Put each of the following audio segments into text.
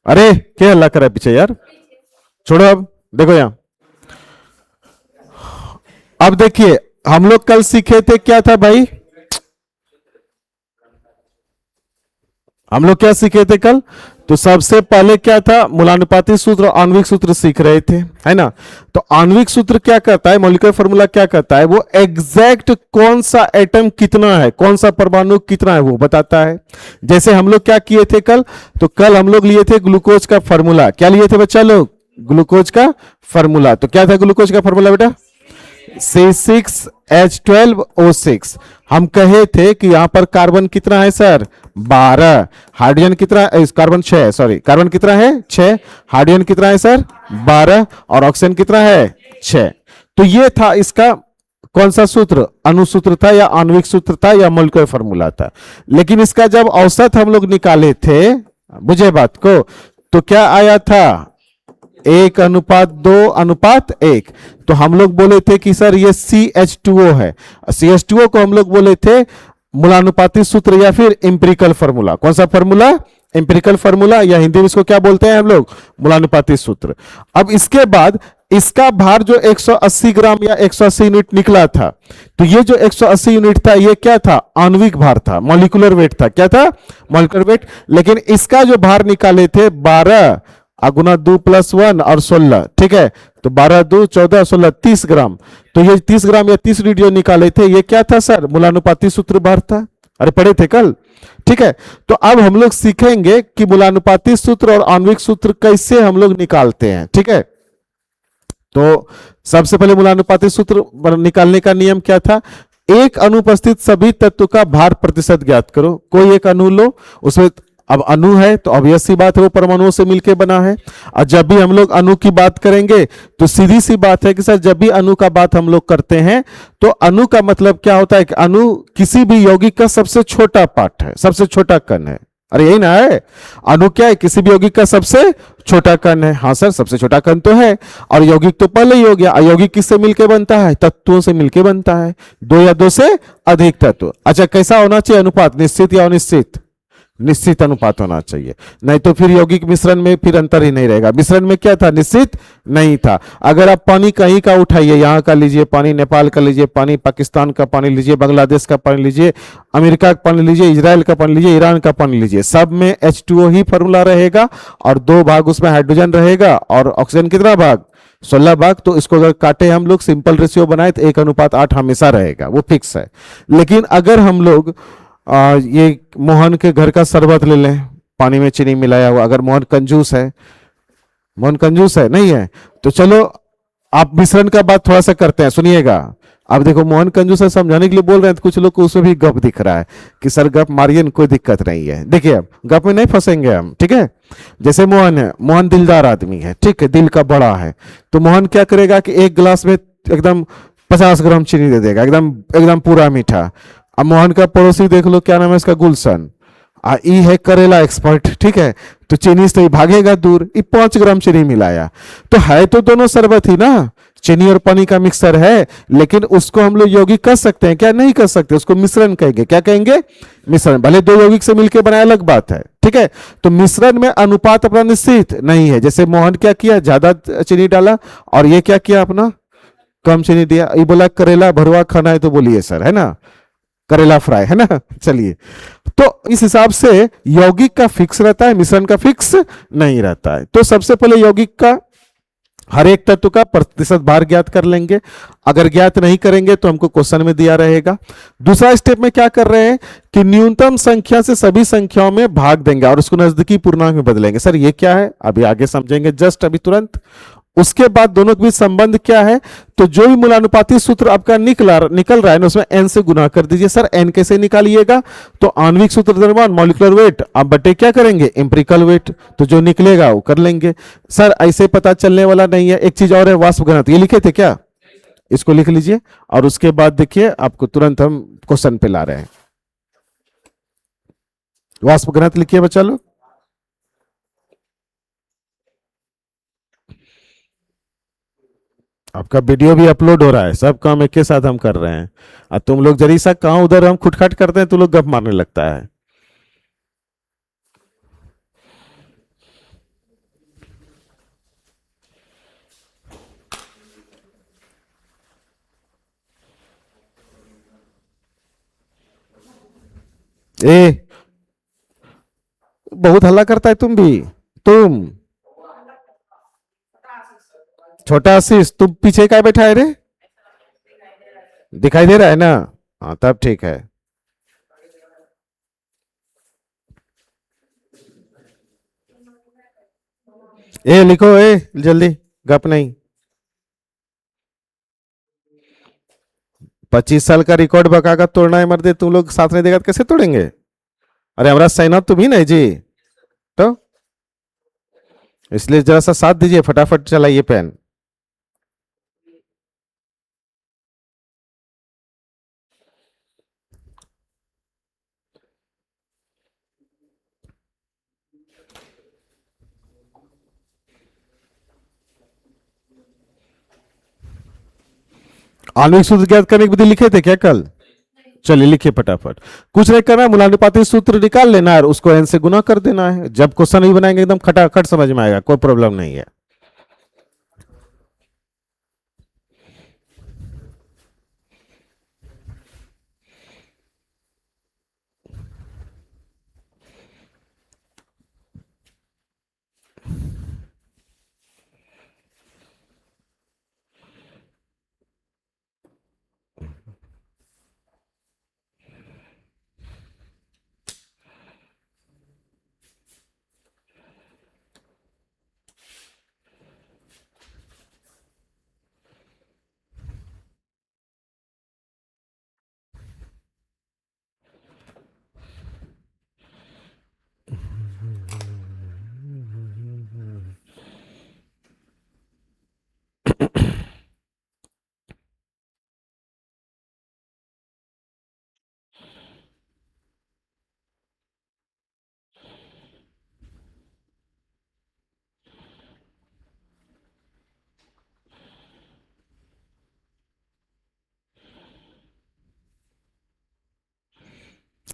अरे क्या हल्ला कर रहा है पीछे यार। छोड़ो अब। देखो यहाँ। अब देखिए हम लोग कल सीखे थे क्या था भाई। हम लोग क्या सीखे थे कल। तो सबसे पहले क्या था, मूलानुपाती सूत्र और आणविक सूत्र सीख रहे थे, है ना। तो आणविक सूत्र क्या कहता है, मॉलिक्यूलर फॉर्मूला क्या कहता है, वो एग्जैक्ट कौन सा एटम कितना है, कौन सा परमाणु कितना है वो बताता है। जैसे हम लोग क्या किए थे कल, तो कल हम लोग लिए थे ग्लूकोज का फॉर्मूला। क्या लिए थे बच्चा लोग, ग्लूकोज का फॉर्मूला। तो क्या था ग्लूकोज का फॉर्मूला बेटा, C6H12O6। हम कहे थे कि यहां पर कार्बन कितना है सर, 12। हाइड्रोजन कितना, कार्बन 6, सॉरी कार्बन कितना है 6, हाइड्रोजन कितना है सर 12, और ऑक्सीजन कितना है 6। तो ये था इसका कौन सा सूत्र, अणुसूत्र था या आणविक सूत्र था या मॉलिक्यूलर फॉर्मूला था। लेकिन इसका जब औसत हम लोग निकाले थे, बुझे बात को, तो क्या आया था 1:2:1। तो हम लोग बोले थे कि सर ये CH2O है। CH2O को हम लोग बोले थे मूलानुपाती सूत्र या फिर इंपेरिकल फार्मूला। कौन सा फार्मूला, इंपेरिकल फार्मूला, या हिंदी में इसको क्या बोलते हैं हम लोग, मूलानुपाती सूत्र। अब इसके बाद इसका भार जो 180 ग्राम या 180 यूनिट निकला था, तो ये जो 180 यूनिट था ये क्या था, आणविक भार था, मॉलिक्यूलर वेट था। क्या था, मॉलिक्यूलर वेट। लेकिन इसका जो भार निकाले थे 12 गुना 2 + 1 और 16, ठीक है। तो 12 2 14 16 30 ग्राम। तो ये 30 ग्राम या 30 यूनिट जो निकाले थे ये क्या था सर, मूलानुपाती सूत्र भार था। अरे पढ़े थे कल, ठीक है। तो अब हम लोग सीखेंगे कि मूलानुपाती सूत्र और आणविक सूत्र कैसे हम लोग निकालते हैं, ठीक है। तो सबसे पहले मूलानुपाती सूत्र निकालने का नियम क्या था, एक अनुपस्थित सभी तत्व का भार प्रतिशत ज्ञात करो। कोई एक अणु लो, उसमें अब अणु है तो ऑब्वियस सी बात है वो परमाणुओं से मिलकर बना है। और जब भी हम लोग अणु की बात करेंगे तो सीधी सी बात है कि सर जब भी अणु का बात हम लोग करते हैं तो अणु का मतलब क्या होता है कि अणु किसी भी यौगिक का सबसे छोटा पार्ट है, सबसे छोटा कण है। अरे यही ना है, अणु क्या है, किसी भी यौगिक का सबसे छोटा कण है। हाँ सर सबसे छोटा कण तो है, और यौगिक तो पहले ही हो गया। यौगिक किससे मिलके बनता है, तत्वों से मिलके बनता है, दो या दो से अधिक तत्व। अच्छा कैसा होना चाहिए अनुपात, निश्चित या अनिश्चित, निश्चित अनुपात होना चाहिए, नहीं तो फिर यौगिक मिश्रण में फिर अंतर ही नहीं रहेगा। मिश्रण में क्या था, निश्चित नहीं था। अगर आप पानी कहीं का उठाइए, यहाँ का लीजिए पानी, नेपाल का लीजिए पानी, पाकिस्तान का पानी लीजिए, बांग्लादेश का पानी लीजिए, अमेरिका का पानी लीजिए, इजराइल का पानी लीजिए, ईरान का पानी लीजिए, सब में H2O ही फॉर्मूला रहेगा और 2 भाग उसमें हाइड्रोजन रहेगा और ऑक्सीजन कितना भाग, 16 भाग। तो इसको अगर काटे हम लोग सिंपल रेशियो बनाए तो 1:8 हमेशा रहेगा, वो फिक्स है। लेकिन अगर हम लोग ये मोहन के घर का शरबत ले लें, पानी में चीनी मिलाया हुआ, अगर मोहन कंजूस है, मोहन कंजूस है नहीं है, तो चलो आप मिश्रण का बात थोड़ा सा करते हैं, सुनिएगा। अब देखो मोहन कंजूस है समझाने के लिए बोल रहे हैं, तो कुछ लोग को उसमें भी गप दिख रहा है कि सर गप मारिए, कोई दिक्कत नहीं है। देखिए अब गप में नहीं फंसेंगे हम, ठीक है। जैसे मोहन है, मोहन दिलदार आदमी है, ठीक है, दिल का बड़ा है, तो मोहन क्या करेगा कि एक गिलास में एकदम 50 ग्राम चीनी दे देगा, एकदम एकदम पूरा मीठा। अब मोहन का पड़ोसी देख लो, क्या नाम है इसका, गुलशन, ई है करेला एक्सपर्ट, ठीक है, तो चीनी से भागेगा दूर। 5 ग्राम चीनी मिलाया, तो है तो दोनों शरबत ही ना, चीनी और पानी का मिक्सर है, लेकिन उसको हम लोग यौगिक कर सकते हैं क्या, नहीं कर सकते, उसको मिश्रण कहेंगे। क्या कहेंगे, मिश्रण। भले दो यौगिक से मिलकर बनाया अलग बात है, ठीक है। तो मिश्रण में अनुपात अपना निश्चित नहीं है। जैसे मोहन क्या किया, ज्यादा चीनी डाला, और ये क्या किया, अपना कम चीनी दिया। ये बोला करेला भरवा खाना है तो बोलिए सर, है ना, करेला फ्राई, है ना। चलिए, तो इस हिसाब से यौगिक का फिक्स रहता है, मिश्रण का फिक्स नहीं रहता है। तो सबसे पहले यौगिक का हर एक तत्व का प्रतिशत भार ज्ञात कर लेंगे। अगर ज्ञात नहीं करेंगे तो हमको क्वेश्चन में दिया रहेगा। दूसरा स्टेप में क्या कर रहे हैं कि न्यूनतम संख्या से सभी संख्याओं में भाग देंगे और उसको नजदीकी पूर्णांक में बदलेंगे। सर ये क्या है, अभी आगे समझेंगे, जस्ट अभी तुरंत। उसके बाद दोनों के बीच संबंध क्या है, तो जो भी मूलानुपाती सूत्र आपका निकल रहा है ना, उसमें n से गुना कर दीजिए। सर n कैसे निकालिएगा, तो आणविक सूत्र द्रव्यमान मॉलिक्यूलर वेट आप बटे क्या करेंगे, एम्पिरिकल वेट, तो जो निकलेगा वो कर लेंगे। सर ऐसे पता चलने वाला नहीं है, एक चीज और है, वाष्प घनत्व, ये लिखे थे क्या, इसको लिख लीजिए। और उसके बाद देखिए आपको तुरंत हम क्वेश्चन पे ला रहे हैं। वाष्प घनत्व लिखिए बच्चा लोग। आपका वीडियो भी अपलोड हो रहा है, सब काम एक के साथ हम कर रहे हैं, और तुम लोग जरी सा कहाँ उधर हम खुटखाट करते हैं तो लोग गप मारने लगता है। ए, बहुत हल्ला करता है तुम भी। तुम छोटा आशीष, तुम पीछे क्या बैठा है रे? दिखाई दे रहा है ना? हाँ तब ठीक है। ए लिखो, ए जल्दी, गप नहीं। 25 साल का रिकॉर्ड बका का तोड़ना है मर्दे, तुम लोग साथ नहीं देगा तो कैसे तोड़ेंगे? अरे हमारा साइन अप तुम ही नहीं जी। तो इसलिए जरा सा साथ दीजिए, फटाफट चलाइए पेन। आणविक सूत्र ज्ञात करने की विधि लिखे थे क्या कल? चलिए लिखिए फटाफट। कुछ नहीं करना, मूलानुपाती सूत्र निकाल लेना और उसको एन से गुना कर देना है। जब क्वेश्चन नहीं बनाएंगे एकदम खटाखट समझ में आएगा, कोई प्रॉब्लम नहीं है।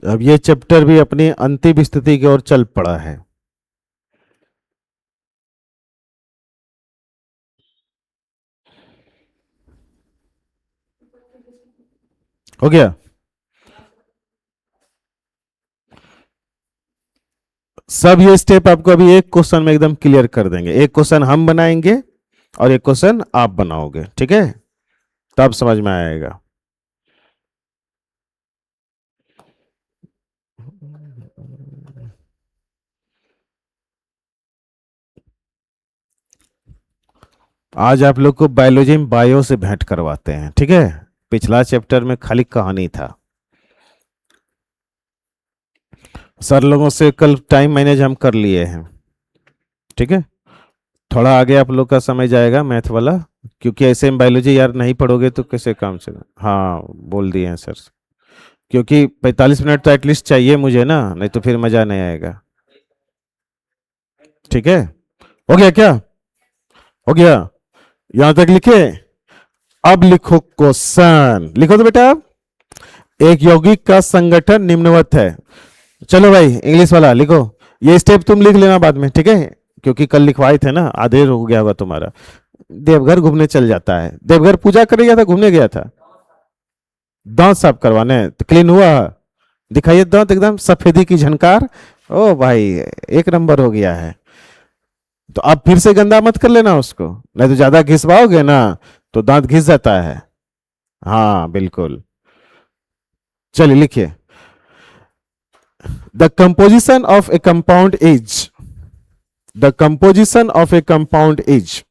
अब ये चैप्टर भी अपनी अंतिम स्थिति की ओर चल पड़ा है। हो गया। सब ये स्टेप आपको अभी एक क्वेश्चन में एकदम क्लियर कर देंगे। एक क्वेश्चन हम बनाएंगे और एक क्वेश्चन आप बनाओगे, ठीक है? तब समझ में आएगा। आज आप लोग को बायोलॉजी में बायो से भेंट करवाते हैं, ठीक है? पिछला चैप्टर में खाली कहानी था। सर लोगों से कल टाइम मैनेज हम कर लिए हैं, ठीक है? थोड़ा आगे आप लोग का समय जाएगा मैथ वाला, क्योंकि ऐसे में बायोलॉजी यार नहीं पढ़ोगे तो कैसे काम चलेगा। हाँ बोल दिए हैं सर, क्योंकि 45 मिनट तो एटलीस्ट चाहिए मुझे ना, नहीं तो फिर मजा नहीं आएगा। ठीक है, हो गया क्या? हो गया, यहां तक लिखे? अब लिखो क्वेश्चन, लिखो तो बेटा। एक यौगिक का संगठन निम्नवत है। चलो भाई इंग्लिश वाला लिखो। ये स्टेप तुम लिख लेना बाद में, ठीक है? क्योंकि कल लिखवाए थे ना, आधे हो गया होगा तुम्हारा। देवघर घूमने चल जाता है, देवघर पूजा करने गया था, घूमने गया था? दांत साफ करवाने तो क्लीन हुआ? दिखाइए दांत, एकदम सफेदी की झनकार। ओ भाई, एक नंबर हो गया है। तो अब फिर से गंदा मत कर लेना उसको, नहीं तो ज्यादा घिसवाओगे ना तो दांत घिस जाता है। हाँ बिल्कुल। चलिए लिखिए। The composition of A compound is, the composition of A compound is,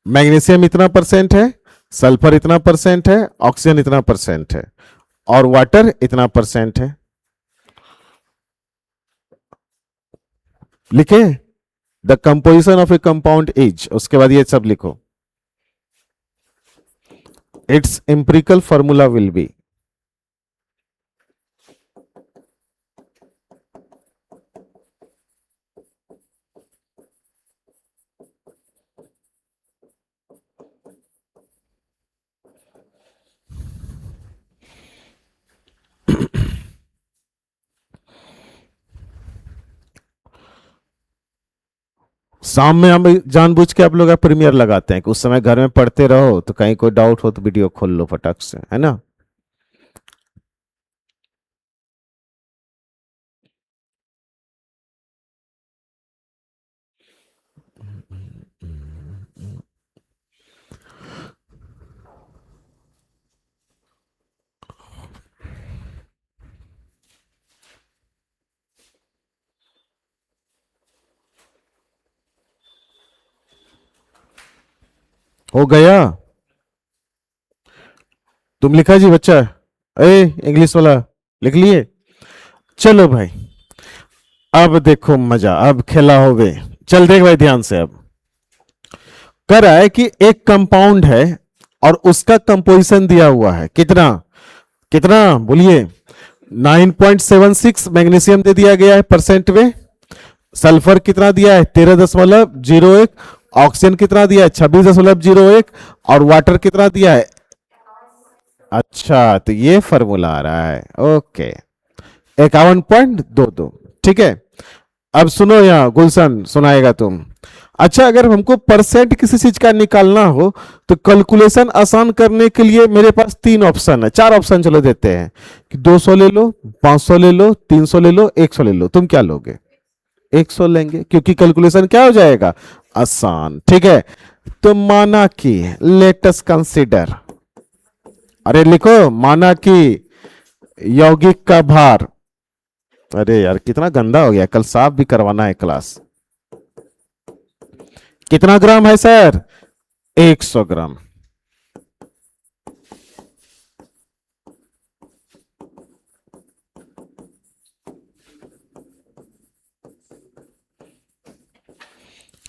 magnesium इतना परसेंट है, सल्फर इतना परसेंट है, ऑक्सीजन इतना परसेंट है, और वाटर इतना परसेंट है। लिखे the composition of A compound is, उसके बाद ये सब लिखो। It's empirical formula will be, शाम में हम जानबूझ के आप लोग प्रीमियर लगाते हैं कि उस समय घर में पढ़ते रहो, तो कहीं कोई डाउट हो तो वीडियो खोल लो फटाक से, है ना। हो गया? तुम लिखा जी बच्चा? ए इंग्लिश वाला, लिख लिए? चलो भाई, अब देखो मजा, अब खेला होवे। चल देख भाई ध्यान से, अब कर रहा है कि एक कंपाउंड है और उसका कंपोजिशन दिया हुआ है, कितना कितना बोलिए? 9.76 मैग्नीशियम दे दिया गया है परसेंट में। सल्फर कितना दिया है? 13.01। ऑक्सीजन कितना दिया है? 26.01। और वाटर कितना दिया है? अच्छा, तो ये फॉर्मूला आ रहा है, ओके। 51.22, ठीक है। अब सुनो, यहाँ गुलशन सुनाएगा तुम। अच्छा, अगर हमको परसेंट किसी चीज का निकालना हो तो कैलकुलेशन आसान करने के लिए मेरे पास तीन ऑप्शन है, चार ऑप्शन चलो देते हैं कि 200 ले लो, 500 ले लो, 300 ले लो, 100 ले लो। तुम क्या लोगे? 100 लेंगे, क्योंकि कैलकुलेशन क्या हो जाएगा? आसान, ठीक है। तो माना कि लेटस कंसिडर, अरे लिखो, माना कि यौगिक का भार, अरे यार कितना गंदा हो गया, कल साफ भी करवाना है क्लास। कितना ग्राम है सर? 100 ग्राम।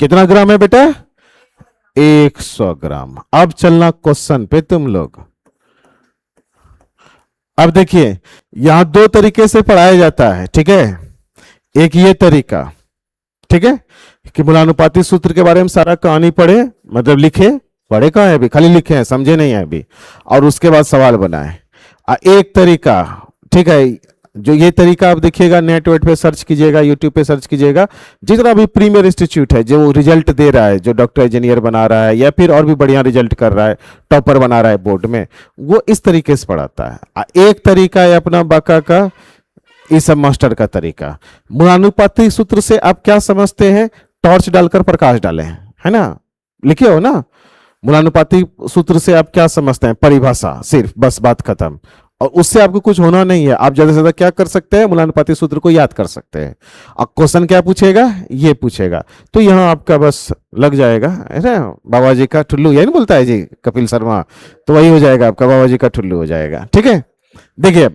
कितना ग्राम है बेटा? 100 ग्राम। अब चलना क्वेश्चन पे तुम लोग। अब देखिए, यहां दो तरीके से पढ़ाया जाता है, ठीक है। एक ये तरीका, ठीक है, कि मूलानुपाती सूत्र के बारे में सारा कहानी पढ़े, मतलब लिखे, पढ़े कहाँ है अभी, खाली लिखे हैं, समझे नहीं है अभी, और उसके बाद सवाल बनाए। एक तरीका, ठीक है, जो ये तरीका आप देखिएगा, नेट वेट पे सर्च कीजिएगा, यूट्यूब पे सर्च कीजिएगा, जितना भी प्रीमियर इंस्टीट्यूट है जो रिजल्ट दे रहा है, जो डॉक्टर इंजीनियर बना रहा है या फिर और भी बढ़िया रिजल्ट कर रहा है, टॉपर बना रहा है बोर्ड में, वो इस तरीके से पढ़ाता है। एक तरीका है अपना बाका का, इस सब मास्टर का तरीका। मूलानुपाती सूत्र से आप क्या समझते हैं? टॉर्च डालकर प्रकाश डालें, है ना, लिखे हो ना। मूलानुपाती सूत्र से आप क्या समझते हैं? परिभाषा, सिर्फ, बस बात खत्म। और उससे आपको कुछ होना नहीं है, आप ज्यादा से ज्यादा क्या कर सकते हैं? मूलानुपाती सूत्र को याद कर सकते हैं। अब क्वेश्चन क्या पूछेगा? ये पूछेगा, तो यहां आपका बस लग जाएगा, है ना। बाबा जी का ठुल्लू, यही नहीं बोलता है जी कपिल शर्मा, तो वही हो जाएगा आपका, बाबा जी का ठुल्लू हो जाएगा, ठीक है। देखिए,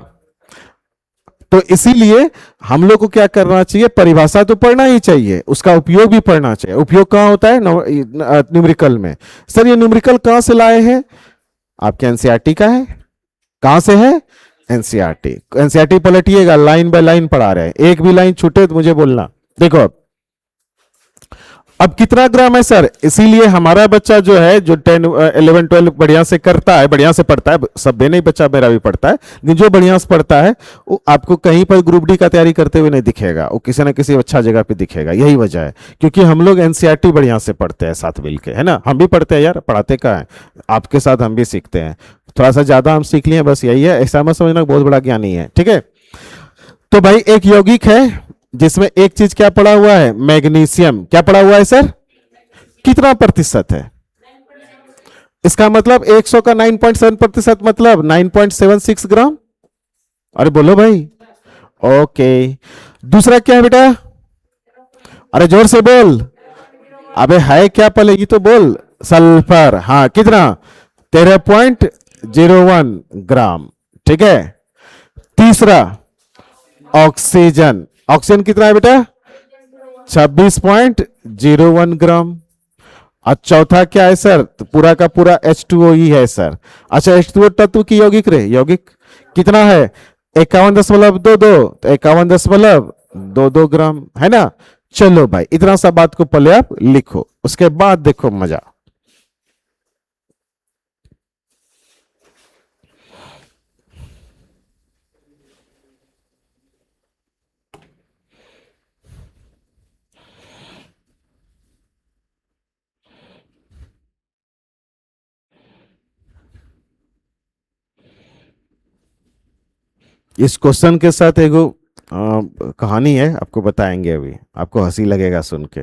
तो इसीलिए हम लोग को क्या करना चाहिए? परिभाषा तो पढ़ना ही चाहिए, उसका उपयोग भी पढ़ना चाहिए। उपयोग कहाँ होता है? न्यूमेरिकल में। सर ये न्यूमेरिकल कहाँ से लाए हैं? आपके एनसीईआरटी का है। कहां से है? एनसीईआरटी। एनसीईआरटी पलटिएगा, लाइन बाय लाइन पढ़ा रहे हैं, एक भी लाइन छूटे तो मुझे बोलना। देखो, अब कितना ग्राम है सर? इसीलिए हमारा बच्चा जो है, जो 10 11 12 बढ़िया से करता है, बढ़िया से पढ़ता है, सब नहीं, बच्चा मेरा भी पढ़ता है, लेकिन जो बढ़िया से पढ़ता है वो आपको कहीं पर ग्रुप डी का तैयारी करते हुए नहीं दिखेगा, वो किसी ना किसी अच्छा जगह पे दिखेगा। यही वजह है, क्योंकि हम लोग एनसीईआरटी बढ़िया से पढ़ते हैं साथ मिलके, है ना। हम भी पढ़ते हैं यार, पढ़ाते का है, आपके साथ हम भी सीखते हैं, थोड़ा सा ज्यादा हम सीख लिए, बस यही है, ऐसा मत समझना बहुत बड़ा ज्ञानी है, ठीक है। तो भाई एक यौगिक है जिसमें एक चीज क्या पड़ा हुआ है? मैग्नीशियम। क्या पड़ा हुआ है सर? कितना प्रतिशत है? इसका मतलब 100 का 9.7% मतलब 9.76 ग्राम। अरे बोलो भाई। ओके, दूसरा क्या है बेटा? अरे जोर से बोल। अबे है क्या, पहले ये तो बोल। सल्फर, हाँ, कितना? 13.01 ग्राम, ठीक है। तीसरा ऑक्सीजन, ऑक्सीजन कितना है बेटा? 26.01 ग्राम। और चौथा क्या है सर? तो पूरा का पूरा H2O ही है सर। अच्छा, H2O तत्व की यौगिक रे, यौगिक कितना है? 51.22, तो 51.22 ग्राम, है ना। चलो भाई, इतना सा बात को पहले आप लिखो, उसके बाद देखो मजा। इस क्वेश्चन के साथ एगो कहानी है, आपको बताएंगे, अभी आपको हंसी लगेगा सुन के।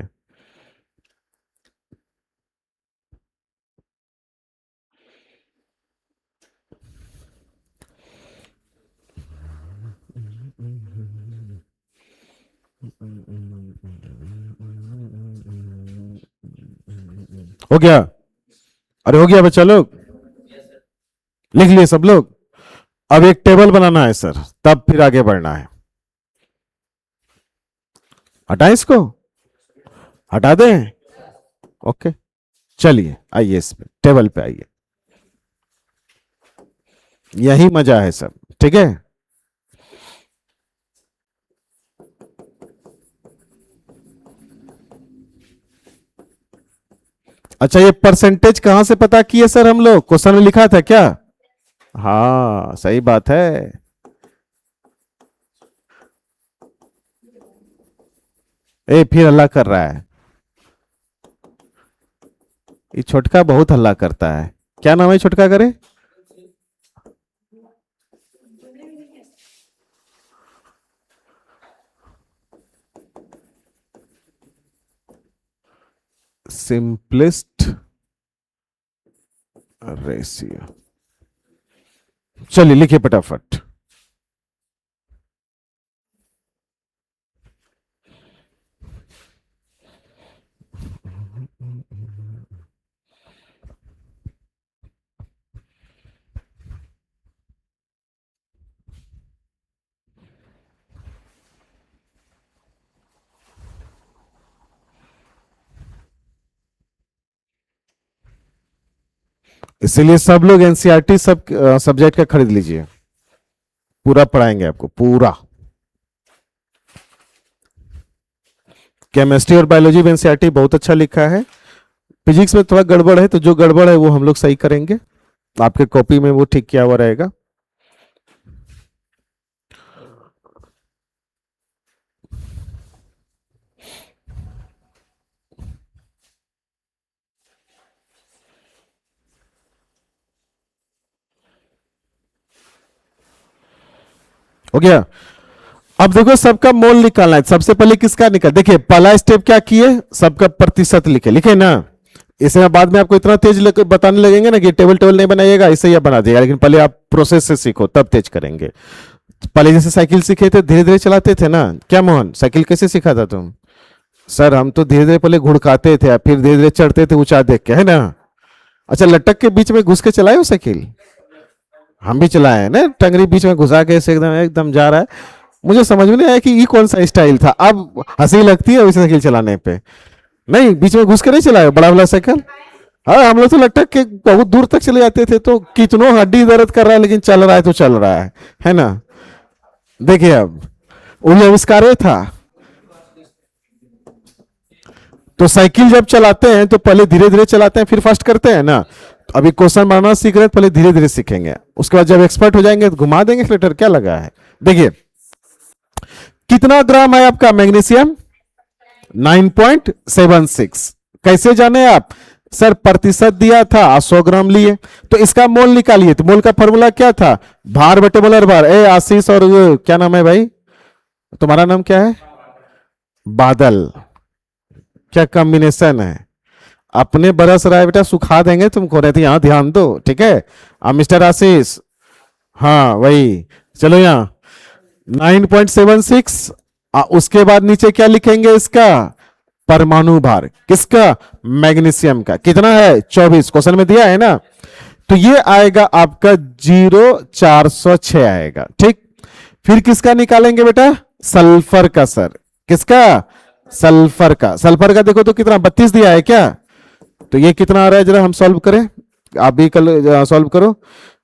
हो गया? अरे हो गया बच्चा लोग, लिख लिए सब लोग? अब एक टेबल बनाना है सर, तब फिर आगे बढ़ना है। हटाएं इसको, हटा दें? ओके, चलिए आइए इस पे टेबल पे आइए, यही मजा है सब, ठीक है। अच्छा, ये परसेंटेज कहां से पता किए सर हम लोग? क्वेश्चन में लिखा था क्या? हाँ सही बात है। फिर हल्ला कर रहा है, ये छोटका बहुत हल्ला करता है। क्या नाम है छोटका करे? Simplest ratio. चलिए लिखिए फटाफट। इसीलिए सब लोग एनसीईआरटी सब सब्जेक्ट का खरीद लीजिए, पूरा पढ़ाएंगे आपको पूरा। केमिस्ट्री और बायोलॉजी में एनसीईआरटी बहुत अच्छा लिखा है। फिजिक्स में थोड़ा गड़बड़ है, तो जो गड़बड़ है वो हम लोग सही करेंगे, आपके कॉपी में वो ठीक किया हुआ रहेगा। हो गया? अब देखो सबका मोल निकालना है। सबसे पहले किसका निकाल, देखिए पहला स्टेप क्या किए, सबका प्रतिशत लिखे, लिखे ना। इसे बाद में आपको इतना तेज बताने लगेंगे ना कि टेबल टेबल नहीं बनाइएगा, इसे ही बना दिएगा, लेकिन पहले आप प्रोसेस से सीखो तब तेज करेंगे। पहले जैसे साइकिल सीखे थे, धीरे धीरे चलाते थे ना, क्या मोहन साइकिल कैसे सीखा था तुम? सर हम तो धीरे धीरे पहले घुड़काते थे, फिर धीरे धीरे चढ़ते थे ऊंचा देख के, है ना। अच्छा, लटक के बीच में घुस के चलाए हो साइकिल? हम भी चलाए हैं ना, टंगरी बीच में घुसा के ऐसे एकदम एकदम जा रहा है। मुझे समझ में नहीं आया कि ये कौन सा स्टाइल था, अब हंसी लगती है वैसे साइकिल चलाने पे। नहीं, बीच में घुस के नहीं चलाए बड़ा वाला साइकिल? हाँ, हम लोग तो लटक के बहुत दूर तक चले जाते थे, तो कितनों हड्डी दर्द कर रहा है लेकिन चल रहा है तो चल रहा है ना। देखिए अब वही आविष्कार था। तो साइकिल जब चलाते हैं तो पहले धीरे धीरे चलाते हैं, फिर फास्ट करते हैं ना। तो अभी क्वेश्चन बनाना सीख रहे हैं, पहले धीरे धीरे सीखेंगे, उसके बाद जब एक्सपर्ट हो जाएंगे तो घुमा देंगे एक्सीलेटर, क्या लगा है। देखिए कितना ग्राम है आपका मैग्नीशियम? 9.76। कैसे जाने आप? सर प्रतिशत दिया था, 100 ग्राम लिए, तो इसका मोल निकालिए। तो मोल का फॉर्मूला क्या था? भार बटे मोलर भार। आशीष और क्या नाम है भाई, तुम्हारा नाम क्या है? बादल। क्या कॉम्बिनेशन है, अपने बरस रहा है बेटा, सुखा देंगे तुमको, रहती यहां ध्यान दो, ठीक है। अब मिस्टर आशीष, हाँ वही, चलो यहाँ 9.76। उसके बाद नीचे क्या लिखेंगे इसका? परमाणु भार। किसका? मैग्नीशियम का। कितना है? 24, क्वेश्चन में दिया है ना। तो ये आएगा आपका 0,406 आएगा, ठीक। फिर किसका निकालेंगे बेटा? सल्फर का सर। किसका? सल्फर का। सल्फर का देखो तो कितना, 32 दिया है क्या? तो ये कितना आ रहा है, जरा हम सॉल्व करें, आप भी कल सॉल्व करो।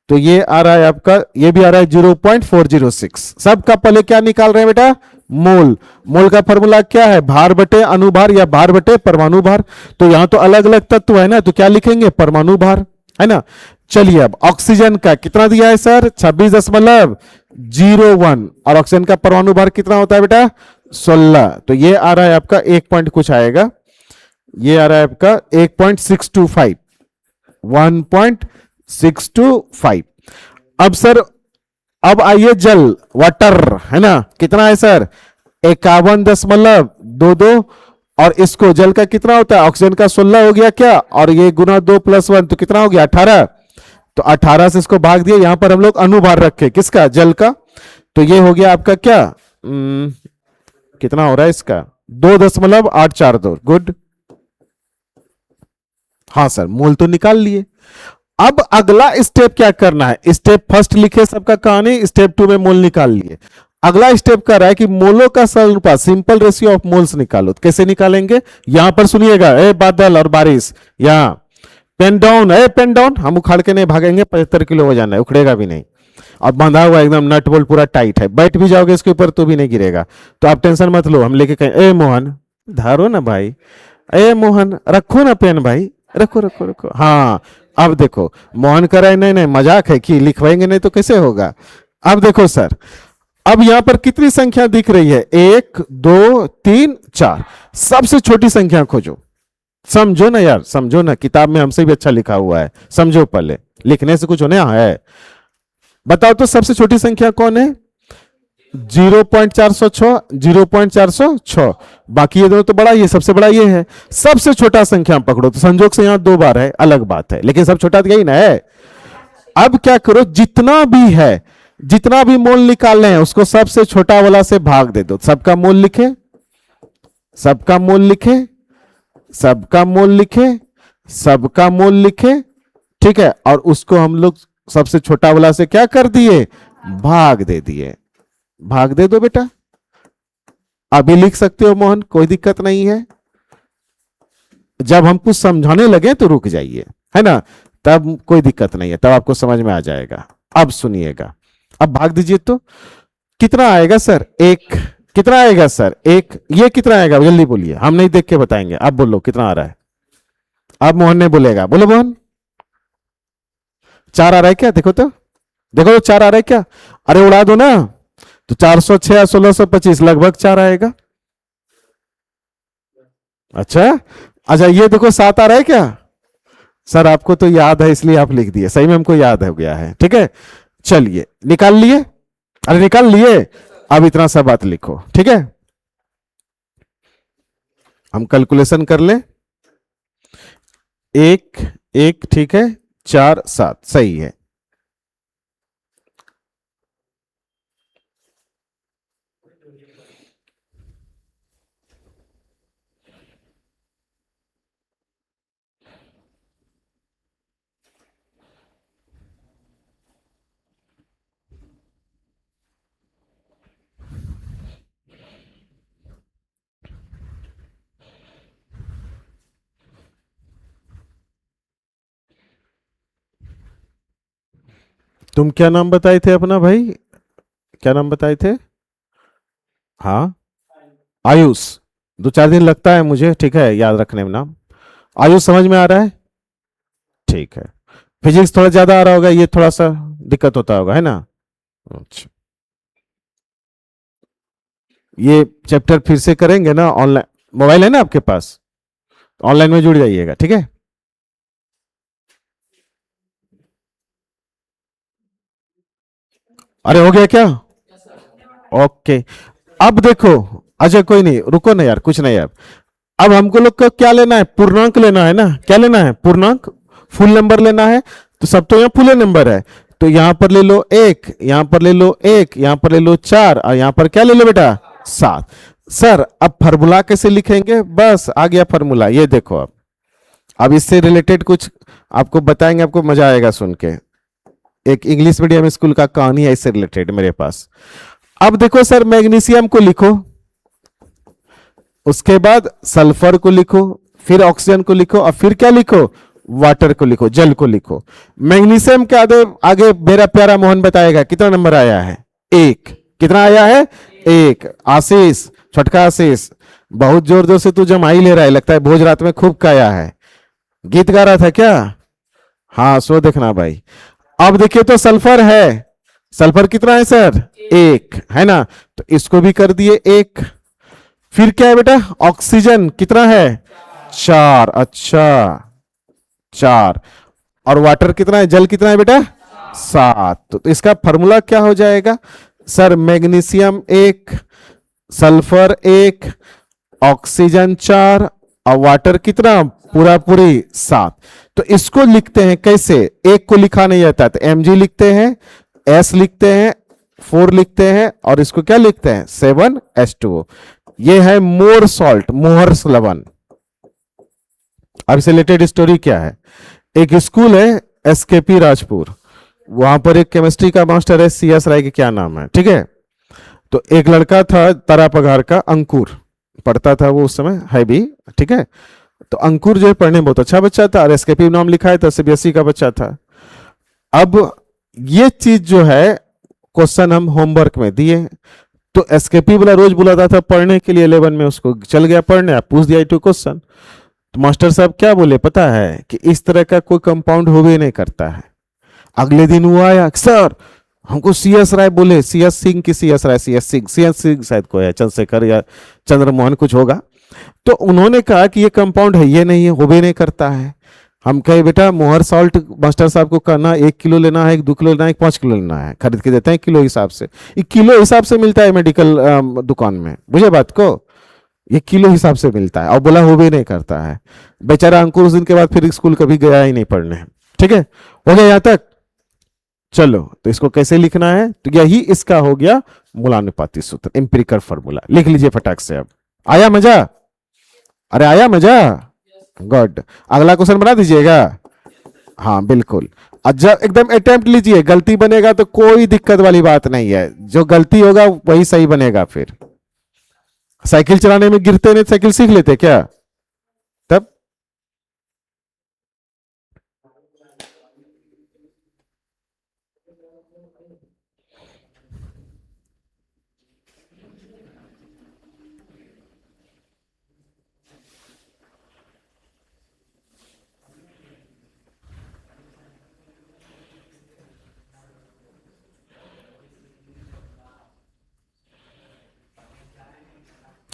तो ये आ रहा है आपका, ये भी आ रहा है 0.406। सबका पहले क्या निकाल रहे हैं बेटा? मोल। मोल का फॉर्मूला क्या है? भार बटे अनुभार या भार बटे परमाणु भार। तो यहां तो अलग अलग तत्व है ना, तो क्या लिखेंगे? परमाणु भार, है ना। चलिए अब ऑक्सीजन का कितना दिया है सर? 26.01। और ऑक्सीजन का परमाणु भार कितना होता है बेटा? 16। तो ये आ रहा है आपका 1 पॉइंट कुछ आएगा, ये आ रहा है आपका 1.625, 1.625। अब सर अब आइए जल, वाटर, है ना, कितना है सर, 51.22। और इसको जल का कितना होता है, ऑक्सीजन का 16 हो गया क्या, और ये गुना 2 + 1 तो कितना हो गया 18। तो 18 से इसको भाग दिया, यहां पर हम लोग अनुभार रखे किसका, जल का। तो ये हो गया आपका क्या, कितना हो रहा है इसका, 2.842। गुड, हाँ सर, मोल तो निकाल लिए। अब अगला स्टेप क्या करना है, स्टेप फर्स्ट लिखे सबका कहानी, स्टेप 2 में मोल निकाल लिए। अगला स्टेप कर रहा है कि मोलों का सरल सिंपल रेशियो ऑफ मोल्स निकालो। तो कैसे निकालेंगे, यहां पर सुनिएगा, ए बादल और बारिश, यहां पेन डाउन, ए पेन डाउन, हम उखाड़ के नहीं भागेंगे, 75 किलो हो जाना है, उखड़ेगा भी नहीं। अब बांधा हुआ एकदम, नट बोल्ट पूरा टाइट है, बैठ भी जाओगे इसके ऊपर तो भी नहीं गिरेगा। तो आप टेंशन मत लो, हम लेके कहें, ए मोहन धारो ना भाई, ए मोहन रखो ना पेन भाई, रखो रखो रखो, हाँ। अब देखो मोहन कर रहा है, नहीं नहीं मजाक है कि लिखवाएंगे नहीं तो कैसे होगा। अब देखो सर, अब यहां पर कितनी संख्या दिख रही है, 1 2 3 4, सबसे छोटी संख्या खोजो। समझो ना यार, समझो ना, किताब में हमसे भी अच्छा लिखा हुआ है, समझो पहले, लिखने से कुछ होने है। बताओ तो सबसे छोटी संख्या कौन है, 0.406, 0.406। बाकी ये दोनों तो बड़ा, ये सबसे बड़ा ये है। सबसे छोटा संख्या पकड़ो, तो संजोग से यहां 2 बार है, अलग बात है, लेकिन सब छोटा तो यही ना है। अब क्या करो, जितना भी है, जितना भी मोल निकालने हैं उसको सबसे छोटा वाला से भाग दे दो। सबका मोल लिखे, सबका मोल लिखे, सबका मोल लिखे, सबका मोल लिखे, ठीक है। और उसको हम लोग सबसे छोटा वाला से क्या कर दिए, भाग दे दिए। भाग दे दो बेटा, अभी लिख सकते हो मोहन, कोई दिक्कत नहीं है। जब हम कुछ समझाने लगे तो रुक जाइए, है ना, तब कोई दिक्कत नहीं है, तब आपको समझ में आ जाएगा। अब सुनिएगा, अब भाग दीजिए तो कितना आएगा सर, एक, कितना आएगा सर, एक, ये कितना आएगा जल्दी बोलिए, हम नहीं देख के बताएंगे, आप बोलो कितना आ रहा है। अब मोहन ने बोलेगा, बोलो मोहन, 4 आ रहा है क्या, देखो तो, देखो तो 4 आ रहा है क्या, अरे उड़ा दो ना, तो 406 या 1625 लगभग 4 आएगा। अच्छा अच्छा, ये देखो 7 आ रहा है क्या, सर आपको तो याद है इसलिए आप लिख दिए, सही में हमको याद हो गया है, ठीक है। चलिए निकाल लिए, अरे निकाल लिए, अब इतना सा बात लिखो, ठीक है। हम कैलकुलेशन कर ले, 1 1 ठीक है, 4 7 सही है। तुम क्या नाम बताए थे अपना भाई, क्या नाम बताए थे, हाँ आयुष, 2 4 दिन लगता है मुझे, ठीक है, याद रखने में नाम। आयुष समझ में आ रहा है, ठीक है। फिजिक्स थोड़ा ज्यादा आ रहा होगा, ये थोड़ा सा दिक्कत होता होगा, है ना। अच्छा, ये चैप्टर फिर से करेंगे ना ऑनलाइन, मोबाइल है ना आपके पास, ऑनलाइन में जुड़ जाइएगा, ठीक है। अरे हो गया क्या, ओके। अब देखो, अच्छा कोई नहीं, रुको ना यार, कुछ नहीं यार। अब हमको लोग को क्या लेना है, पूर्णांक लेना है ना, क्या लेना है, पूर्णांक, फुल नंबर लेना है। तो सब तो यहाँ फुल नंबर है, तो यहां पर ले लो 1, यहां पर ले लो 1, यहां पर ले लो 4, और यहां पर क्या ले लो बेटा 7। सर अब फार्मूला कैसे लिखेंगे, बस आ गया फार्मूला, ये देखो। अब इससे रिलेटेड कुछ आपको बताएंगे, आपको मजा आएगा सुन के। एक इंग्लिश मीडियम स्कूल का कहानी है इससे रिलेटेड मेरे पास। अब देखो सर, मैग्नीशियम को लिखो, उसके बाद सल्फर को लिखो, फिर ऑक्सीजन को लिखो, और फिर क्या लिखो, वाटर को लिखो, जल को लिखो। मैग्नीशियम के आगे आगे मेरा प्यारा मोहन बताएगा कितना नंबर आया है, 1। कितना आया है, 1। आशीष, छोटका आशीष, बहुत जोर जोर से तू जमाई ले रहा है, लगता है भोज रात में खूब खाया है, गीत गा रहा था क्या, हाँ सो देखना भाई। अब देखिए तो सल्फर है, सल्फर कितना है सर, 1 है ना, तो इसको भी कर दिए 1। फिर क्या है बेटा, ऑक्सीजन कितना है, 4, अच्छा 4। और वाटर कितना है, जल कितना है बेटा सात। तो इसका फॉर्मूला क्या हो जाएगा सर? मैग्नीशियम एक, सल्फर एक, ऑक्सीजन चार, और वाटर कितना? पूरा पूरी सात। तो इसको लिखते हैं कैसे? एक को लिखा नहीं जाता, तो Mg लिखते हैं, S लिखते हैं, 4 लिखते हैं, और इसको क्या लिखते हैं? 7H2O। ये है मोर सॉल्ट, मोहर लवण। अब इससे रिलेटेड स्टोरी क्या है? एक स्कूल है SKP राजपुर, वहां पर एक केमिस्ट्री का मास्टर है, CS राय के क्या नाम है, ठीक है। तो एक लड़का था तारा पघार का, अंकुर पढ़ता था वो उस समय, है भी, ठीक है। तो अंकुर जो है पढ़ने में बहुत अच्छा बच्चा था, और SKP नाम लिखा है तो CBSE का बच्चा था। अब ये चीज जो है क्वेश्चन हम होमवर्क में दिए, तो SKP वाला रोज बुलाता था पढ़ने के लिए 11 में, उसको चल गया पढ़ने, आप पूछ दिया 2 क्वेश्चन। तो मास्टर साहब क्या बोले पता है? कि इस तरह का कोई कंपाउंड हो भी नहीं करता है। अगले दिन वो आया, सर हमको CS राय बोले, CS सिंह की CS राय, CS सिंह शायद कोई है, चंद्रशेखर या चंद्रमोहन कुछ होगा। तो उन्होंने कहा कि ये कंपाउंड है, ये नहीं है, हो भी नहीं करता है। हम कहे बेटा मोहर सॉल्ट मास्टर साहब को कहना 1 किलो लेना है, 2 किलो लेना है, 5 किलो लेना है, खरीद के देते हैं किलो हिसाब से। ये किलो हिसाब से मिलता है मेडिकल दुकान में, बुझे बात को? ये किलो हिसाब से मिलता है, और बोला हो भी नहीं करता है। बेचारा अंकुर उस दिन के बाद फिर स्कूल कभी गया ही नहीं पढ़ने। ठीक है, हो गया यहां तक? चलो, तो इसको कैसे लिखना है? तो यही इसका हो गया मूलानुपाती सूत्र, एम्पिरिकल फार्मूला। लिख लीजिए फटाक से। अब आया मजा? अरे आया मजा? गुड। अगला क्वेश्चन बना दीजिएगा। हाँ बिल्कुल। अच्छा, एकदम अटेम्प्ट लीजिए, गलती बनेगा तो कोई दिक्कत वाली बात नहीं है, जो गलती होगा वही सही बनेगा। फिर साइकिल चलाने में गिरते नहीं, साइकिल सीख लेते क्या तब?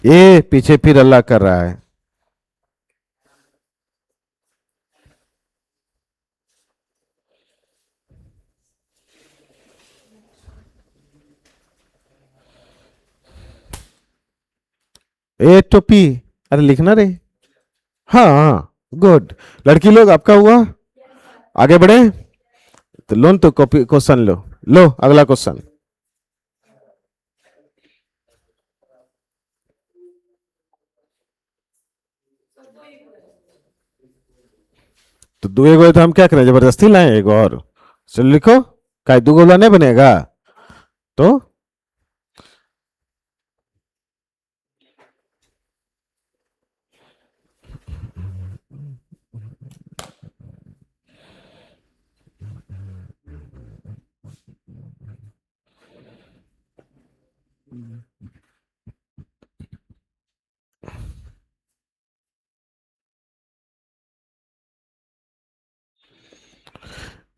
ये पीछे फिर अल्लाह कर रहा है। ए टोपी, अरे लिखना रे। हाँ गुड। लड़की लोग आपका हुआ, आगे बढ़े। तो लोन तो कॉपी क्वेश्चन लो। लो अगला क्वेश्चन। तो दो एगो है तो हम क्या करें, जबरदस्ती लाएं एगो और? चलो लिखो, का दो गोला नहीं बनेगा तो?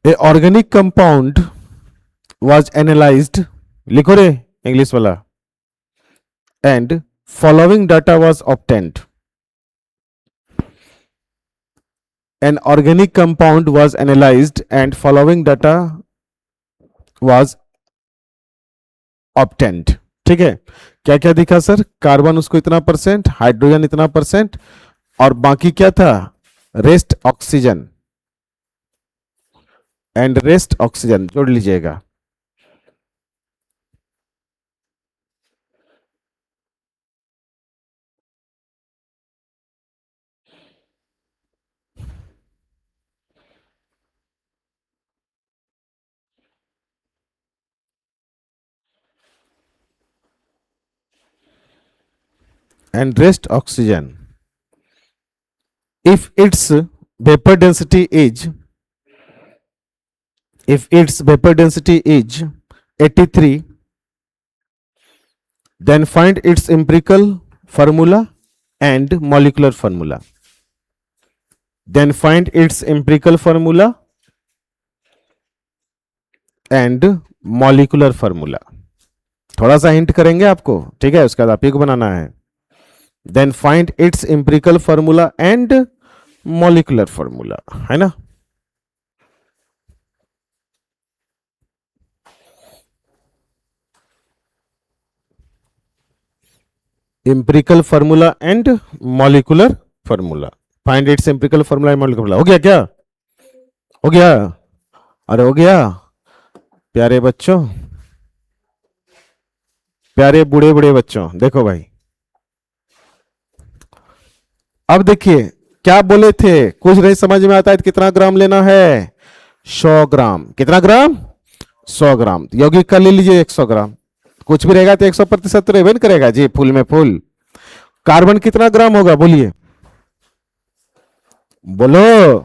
ए ऑर्गेनिक कंपाउंड was analyzed, लिखो रे इंग्लिश वाला, and following data was obtained. An organic compound was analyzed and following data was obtained. ठीक है, क्या क्या दिखा सर? कार्बन उसको इतना परसेंट, हाइड्रोजन इतना परसेंट, और बाकी क्या था? Rest oxygen, and rest oxygen जोड़ लीजिएगा। and rest oxygen if its vapor density is if its vapor density is 83, then find its empirical formula and molecular formula. Then find its empirical formula and molecular formula. थोड़ा सा hint करेंगे आपको, ठीक है, उसके बाद आप ही को बनाना है। Then find its empirical formula and molecular formula, है ना? Empirical formula and molecular formula, find its empirical formula and molecular formula. हो गया क्या? हो गया? अरे हो गया प्यारे बच्चों, प्यारे बूढ़े बूढ़े बच्चों, देखो भाई अब देखिए क्या बोले थे, कुछ नहीं समझ में आता है तो कितना ग्राम लेना है? 100 ग्राम। कितना ग्राम? 100 ग्राम। यौगिक का ले लीजिए 100 ग्राम, कुछ भी रहेगा तो 100% तो रेवेन करेगा जी, फुल में फुल। कार्बन कितना ग्राम होगा बोलिए, बोलो।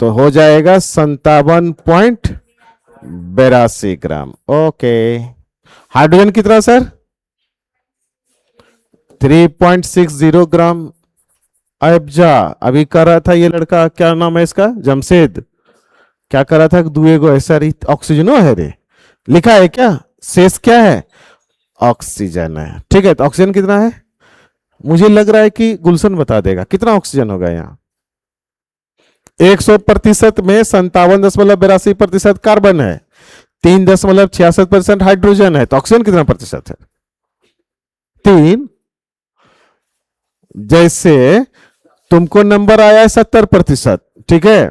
तो हो जाएगा 57.82 ग्राम। ओके। हाइड्रोजन कितना सर? 3.60 ग्राम। अबजा अभी कर रहा था ये लड़का, क्या नाम है इसका, जमशेद, क्या कर रहा था, दुएगो ऐसा रही ऑक्सीजनो है रे, लिखा है क्या? शेष क्या है? ऑक्सीजन है। ठीक है, तो ऑक्सीजन कितना है? मुझे लग रहा है कि गुलशन बता देगा कितना ऑक्सीजन होगा यहाँ। 100% में 57.82% कार्बन है, 3.66% हाइड्रोजन है, तो ऑक्सीजन कितना प्रतिशत है? 3। जैसे तुमको नंबर आया है 70%, ठीक है,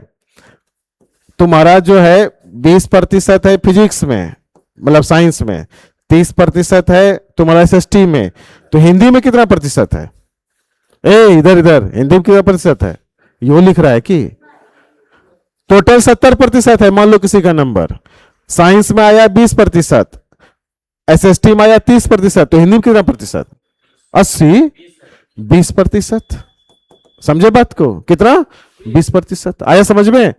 तुम्हारा जो है 20% है फिजिक्स में, मतलब साइंस में, 30% है तुम्हारा एसएसटी में, तो हिंदी में कितना प्रतिशत है? इधर इधर हिंदी में कितना प्रतिशत है? यो लिख रहा है कि टोटल 70% है, मान लो किसी का नंबर, साइंस में आया 20%, एसएसटी में आया 30%, तो हिंदी में कितना प्रतिशत? 80। 20%। समझे बात को? कितना? 20% आया समझ में?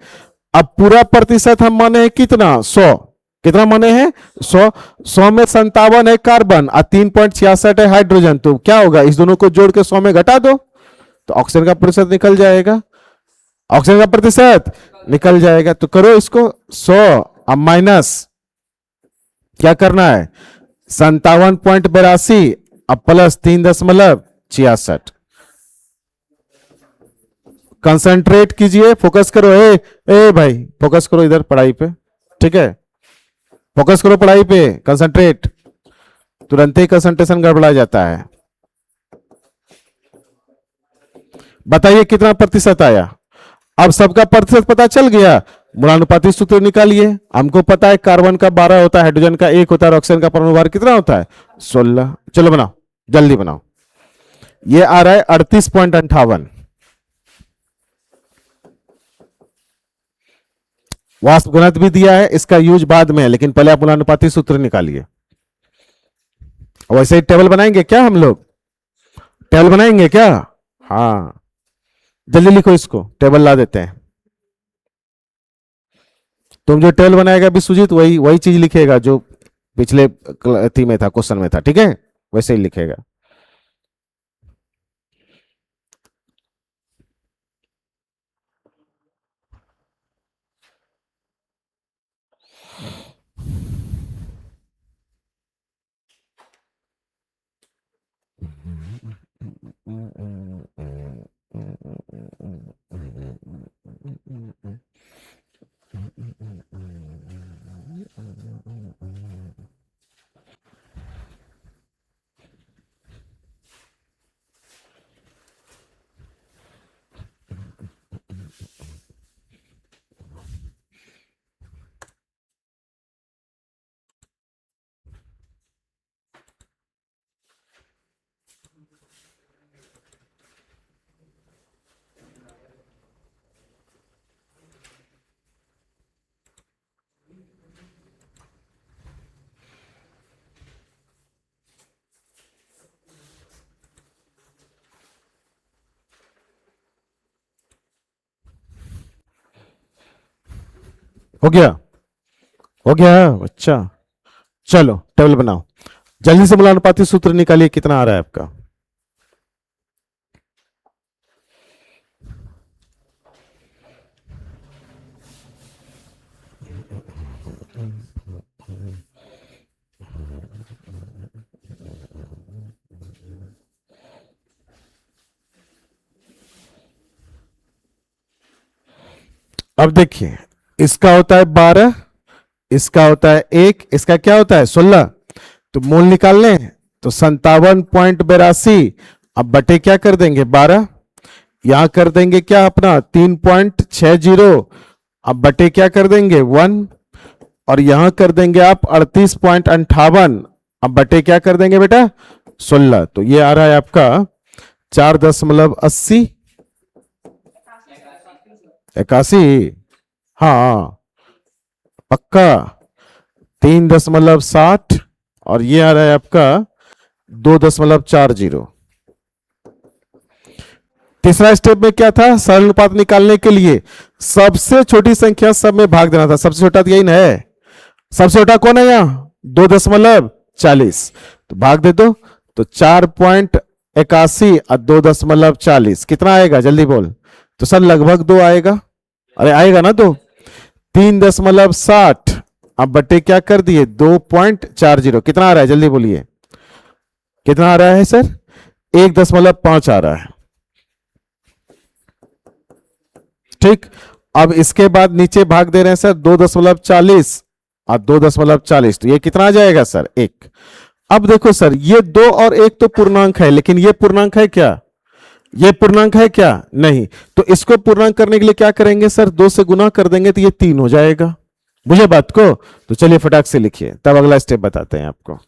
अब पूरा प्रतिशत हम माने हैं कितना? 100। कितना माने हैं? 100। 100 में 57 है कार्बन और 3.66 है हाइड्रोजन, तो क्या होगा, इस दोनों को जोड़ के 100 में घटा दो तो ऑक्सीजन का प्रतिशत निकल जाएगा। ऑक्सीजन का प्रतिशत निकल जाएगा, तो करो इसको 100 अब माइनस क्या करना है, 57.82 अब प्लस 3.66। कंसंट्रेट कीजिए, फोकस करो। ए भाई फोकस करो इधर पढ़ाई पे, ठीक है, फोकस करो पढ़ाई पे, कंसंट्रेट। तुरंत ही कंसंट्रेशन गड़बड़ा जाता है। बताइए कितना प्रतिशत आया? अब सबका प्रतिशत पता चल गया, मूलानुपाती सूत्र निकालिए। हमको पता है कार्बन का 12 होता है, हाइड्रोजन का 1 होता है, ऑक्सीजन का परमाणु भार कितना होता है? 16। चलो बनाओ, जल्दी बनाओ। ये आ रहा है 38.58। वाष्प घनत्व भी दिया है, इसका यूज बाद में है, लेकिन पहले आप मूलानुपाती सूत्र निकालिए। वैसे ही टेबल बनाएंगे क्या हम लोग? टेबल बनाएंगे क्या? हाँ जल्दी लिखो इसको, टेबल ला देते हैं। तुम जो टेबल बनाएगा भी सुजीत, वही वही चीज लिखेगा जो पिछले थी में था, क्वेश्चन में था, ठीक है, वैसे ही लिखेगा। हो गया? हो गया? अच्छा चलो टेबल बनाओ, जल्दी से मूलानुपाती सूत्र निकालिए, कितना आ रहा है आपका? अब देखिए, इसका होता है 12, इसका होता है 1, इसका क्या होता है 16, तो मोल निकाल लें, तो 57.82। अब बटे क्या कर देंगे 12, यहां कर देंगे क्या अपना 3.60, अब बटे क्या कर देंगे 1, और यहां कर देंगे आप 38.58, अब बटे क्या कर देंगे बेटा 16। तो ये आ रहा है आपका 4.80, 81। हाँ पक्का 3.60, और ये आ रहा है आपका 2.40। तीसरा स्टेप में क्या था, सरल अनुपात निकालने के लिए सबसे छोटी संख्या सब में भाग देना था। सबसे छोटा तो यही ना है, सबसे छोटा कौन है यहां 2.40, तो भाग दे दो। तो 4.81 और 2.40 कितना आएगा जल्दी बोल। तो सर लगभग 2 आएगा, अरे आएगा ना 2। 3.60, अब बटे क्या कर दिए 2.40, कितना आ रहा है जल्दी बोलिए, कितना आ रहा है सर 1.5 आ रहा है। ठीक, अब इसके बाद नीचे भाग दे रहे हैं सर 2.40 और 2.40, तो ये कितना आ जाएगा सर 1। अब देखो सर ये 2 और 1 तो पूर्णांक है, लेकिन ये पूर्णांक है क्या, ये पूर्णांक है क्या नहीं। तो इसको पूर्णांक करने के लिए क्या करेंगे सर 2 से गुना कर देंगे तो ये 3 हो जाएगा। मुझे बात को, तो चलिए फटाक से लिखिए तब अगला स्टेप बताते हैं आपको।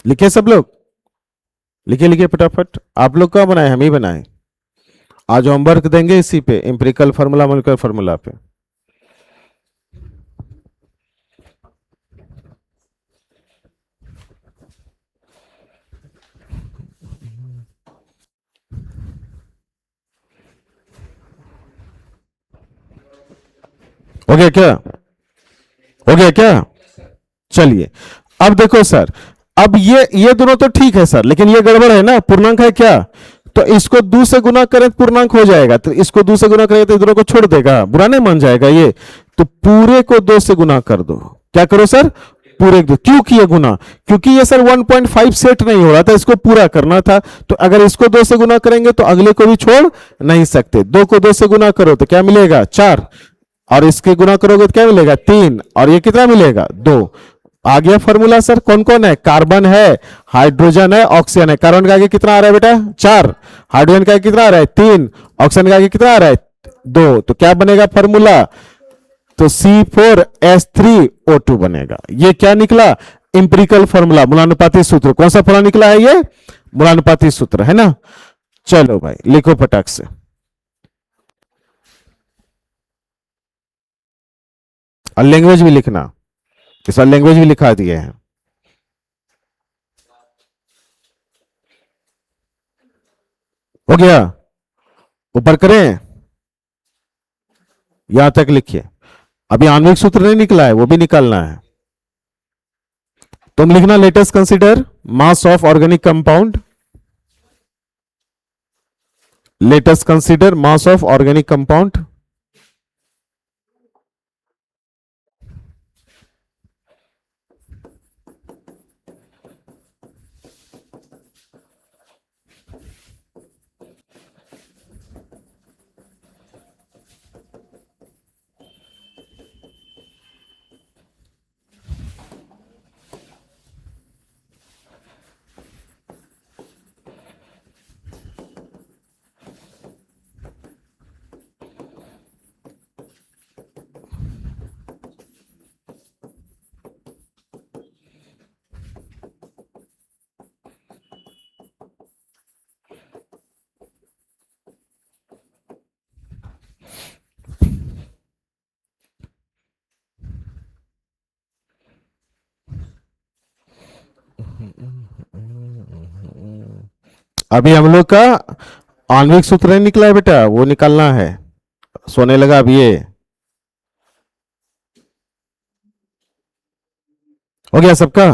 लिखिए सब लोग, लिखिए लिखिए फटाफट। आप लोग का बनाए, हम ही बनाए। आज होमवर्क देंगे इसी पे, एम्पिरिकल फार्मूला मॉलिक्यूलर फार्मूला पे। हो गया क्या, हो गया क्या, चलिए। अब देखो सर, अब ये दोनों तो ठीक है सर, लेकिन ये गड़बड़ है ना, पूर्णांक है क्या, तो इसको 2 से गुना करें तो पूर्णांक हो जाएगा, तो इसको 2 से गुना करें तो इधरों को छोड़ देगा, बुरा नहीं मान जाएगा ये। तो पूरे को 2 से गुना कर दो, क्या करो सर पूरे को। क्यों किए गुना, क्योंकि ये सर 1.5 सेट नहीं हो रहा था, इसको पूरा करना था। तो अगर इसको 2 से गुना करेंगे तो अगले को भी छोड़ नहीं सकते। 2 को 2 से गुना करो तो क्या मिलेगा 4, और इसके गुना करोगे तो क्या मिलेगा 3, और ये कितना मिलेगा 2। आ गया फॉर्मूला सर। कौन कौन है, कार्बन है, हाइड्रोजन है, ऑक्सीजन है। कार्बन का आगे कितना आ रहा है बेटा 4, हाइड्रोजन का आगे कितना आ रहा है 3, ऑक्सीजन का आगे कितना आ रहा है 2। तो क्या बनेगा फॉर्मूला, तो C4H3O2 बनेगा। ये क्या निकला, इंपेरिकल फॉर्मूला, मूलानुपाती सूत्र। कौन सा फॉर्मूला निकला है, ये मूलानुपाती सूत्र है ना। चलो भाई लिखो फटाक से। और लैंग्वेज भी लिखना, इस बार लैंग्वेज भी लिखा दिए हैं। हो गया, ऊपर करें, यहां तक लिखिए। अभी आणविक सूत्र नहीं निकला है, वो भी निकालना है। तुम लिखना latest consider mass of organic compound, latest consider mass of organic compound. अभी हम लोग का आणविक सूत्र नहीं निकला है बेटा, वो निकालना है। सोने लगा अब ये, हो गया सबका।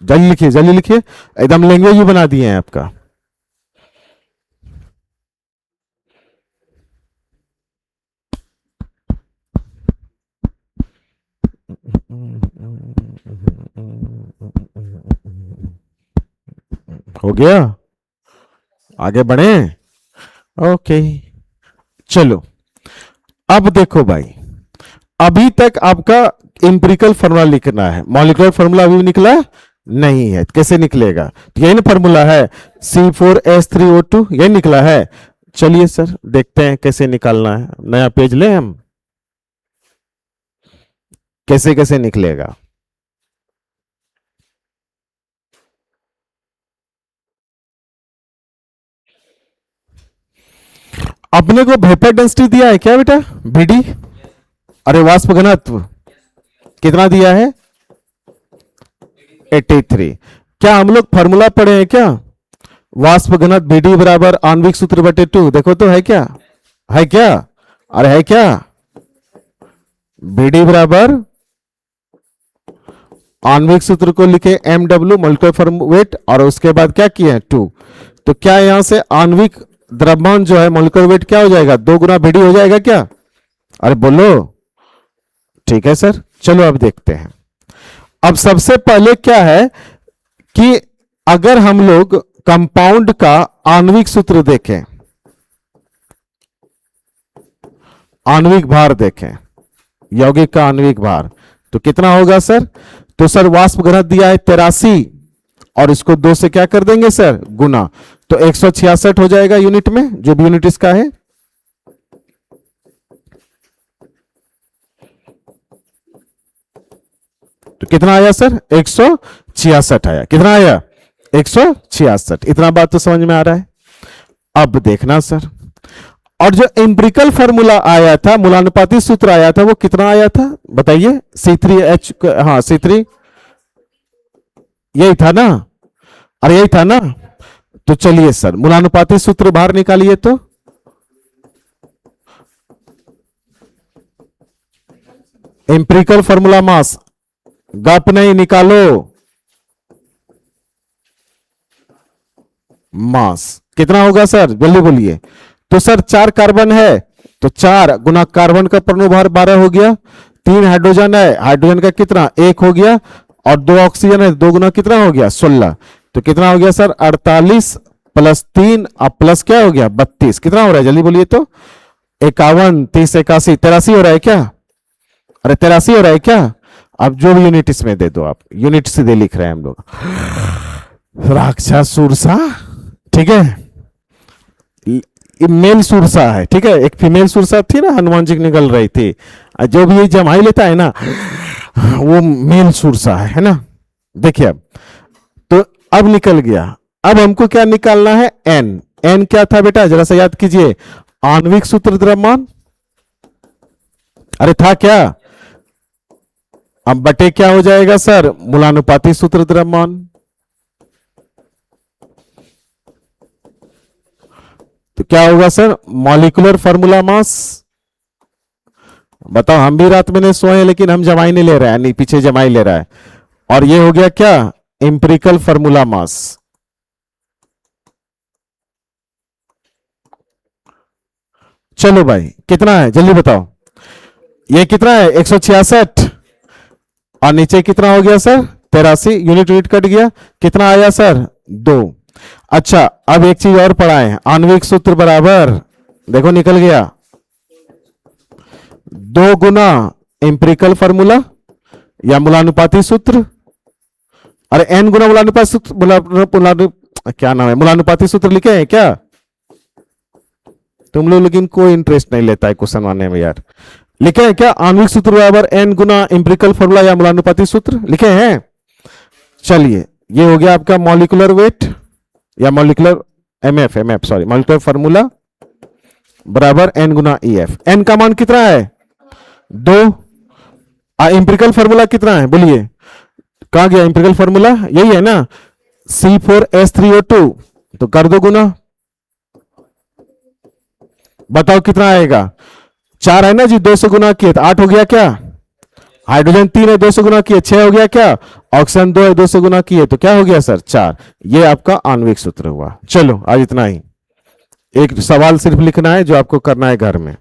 जल्दी लिखिए जल्दी लिखिए, एकदम लैंग्वेज भी बना दिए हैं आपका। हो गया, आगे बढ़े। ओके चलो, अब देखो भाई, अभी तक आपका एम्पिरिकल फॉर्मूला लिखना है, मॉलिक्यूलर फॉर्मूला अभी भी निकला नहीं है, कैसे निकलेगा? तो यही ना फॉर्मूला है, C4H3O2, यही निकला है। चलिए सर देखते हैं कैसे निकालना है, नया पेज ले हम, कैसे कैसे निकलेगा। अपने को वेपर डेंसिटी दिया है क्या बेटा, बीडी? अरे वाष्प घनत्व कितना दिया है? 83। क्या हम लोग फॉर्मूला पढ़े हैं क्या? वाष्प घनत्व बीडी बराबर आणविक सूत्र बटे 2, देखो तो है क्या, है क्या? अरे है क्या? बीडी बराबर आणविक सूत्र को लिखे MW मॉलिक्यूलर फॉर्मूला वेट, और उसके बाद क्या किए 2। तो क्या यहां से आणविक द्रव्यमान जो है मॉलिक्यूलर वेट क्या हो जाएगा, 2 गुना बीडी हो जाएगा क्या? अरे बोलो, ठीक है सर। चलो अब देखते हैं। अब सबसे पहले क्या है कि अगर हम लोग कंपाउंड का आणविक सूत्र देखें, आणविक भार देखें, यौगिक का आणविक भार, तो कितना होगा सर? तो सर वाष्प घनत्व दिया है 83, और इसको 2 से क्या कर देंगे सर, गुना, तो 166 हो जाएगा यूनिट में, जो भी यूनिट इसका है। तो कितना आया सर? 166 आया। कितना आया? 166। इतना बात तो समझ में आ रहा है। अब देखना सर, और जो एम्पिरिकल फॉर्मूला आया था, मूलानुपाती सूत्र आया था, वो कितना आया था बताइए? C3H, हाँ C3 यही था ना, अरे यही था ना। तो चलिए सर मूलानुपाती सूत्र बाहर निकालिए, तो एम्पिरिकल फॉर्मूला मास, गप नहीं, निकालो मास कितना होगा सर, जल्दी बोलिए। तो सर 4 कार्बन है, तो 4 गुना कार्बन का परमाणु भार 12 हो गया, 3 हाइड्रोजन है, हाइड्रोजन का कितना 1 हो गया, और 2 ऑक्सीजन है, 2 गुना कितना हो गया 16। तो कितना हो गया सर 48 प्लस 3 अब प्लस क्या हो गया 32। कितना हो रहा है जल्दी बोलिए तो? 51, 30, 81, 83 हो रहा है क्या? अरे 83 हो रहा है क्या? अब जो भी यूनिट इसमें दे दो आप, यूनिट सीधे लिख रहे हैं हम लोग। राक्षस सुरसा, ठीक है, मेल सुरसा है, ठीक है। एक फीमेल सुरसा थी ना, हनुमान जी निकल रही थी, जो भी ये जमाई लेता है ना, वो मेल सुरसा है ना। देखिए अब तो अब निकल गया। अब हमको क्या निकालना है? एन। एन क्या था बेटा, जरा सा याद कीजिए, आणविक सूत्र द्रव्यमान, अरे था क्या? अब बटे क्या हो जाएगा सर, मूलानुपाती सूत्र द्रव्यमान। तो क्या होगा सर, मॉलिक्यूलर फॉर्मूला मास। बताओ, हम भी रात में नहीं सोए हैं, लेकिन हम जमाई नहीं ले रहे हैं, नहीं पीछे जमाई ले रहा है। और ये हो गया क्या, एम्पिरिकल फॉर्मूला मास। चलो भाई कितना है जल्दी बताओ, ये कितना है 166, और नीचे कितना हो गया सर 83, यूनिट यूनिट कट गया, कितना आया सर 2। अच्छा अब एक चीज और पढ़ाएं, आणविक सूत्र बराबर, देखो निकल गया 2 गुना एम्पिरिकल फॉर्मूला या मूलानुपाती सूत्र, अरे n गुना मूलानुपाती सूत्र, क्या नाम है, मूलानुपाती सूत्र लिखे हैं क्या तुम लोग? लेकिन कोई इंटरेस्ट नहीं लेता है क्वेश्चन आने में यार। लिखे हैं क्या आणविक सूत्र बराबर n गुना एम्पिरिकल फॉर्मूला या मूलानुपाती सूत्र लिखे हैं? चलिए ये हो गया आपका मॉलिक्यूलर वेट या molecular MF sorry, molecular formula बराबर n गुना EF। n का मान कितना है 2, एम्पिरिकल फॉर्मूला कितना है बोलिए, कहां गया एम्पिरिकल फॉर्मूला, यही है ना C4H3O2, तो कर दो गुना, बताओ कितना आएगा, 4 है ना जी, 2 से गुना किए तो 8 हो गया क्या, हाइड्रोजन 3 है 2 से गुना किए 6 हो गया क्या, ऑक्सीजन 2 है 2 से गुना किए तो क्या हो गया सर 4। ये आपका आणविक सूत्र हुआ। चलो आज इतना ही, एक सवाल सिर्फ लिखना है जो आपको करना है घर में।